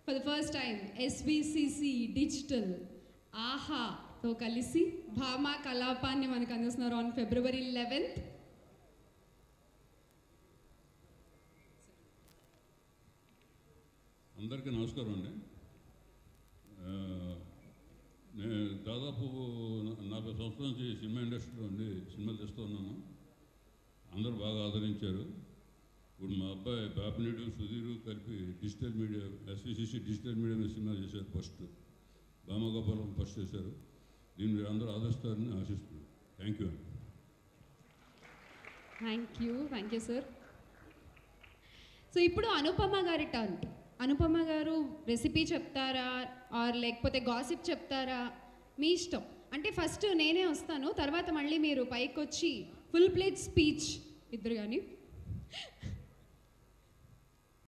For the first time SVCC digital ఆహాతో కలిసి భామా కలాపాన్ని మనకు అందిస్తున్నారు ఆన్ February 11th. అందరికీ నమస్కారం అండి. నేను దాదాపు 40 సంవత్సరాల నుంచి సినిమా ఇండస్ట్రీలో ఉండి సినిమాలు తెస్తూ ఉన్నాను. అందరూ బాగా ఆదరించారు. ఇప్పుడు మా అబ్బాయి బాపినీడు సుధీరు కలిపి digital media SVCC digital media మీద సినిమా చేశారు. ఫస్ట్ భామగోపాలం ఫస్ట్ చేశారు. దీన్ని మీరు అందరూ ఆదరిస్తారని ఆశిస్తున్నాను. థ్యాంక్ యూ అండి. Thank you sir. సో ఇప్పుడు అనుపమ గారి టర్న్. అనుపమ గారు రెసిపీ చెప్తారా ఆర్ లేకపోతే గాసిప్ చెప్తారా, మీ ఇష్టం. అంటే ఫస్ట్ నేనే వస్తాను, తర్వాత మళ్ళీ మీరు పైకి వచ్చి ఫుల్ ప్లేట్ స్పీచ్ ఇద్దరు కానీ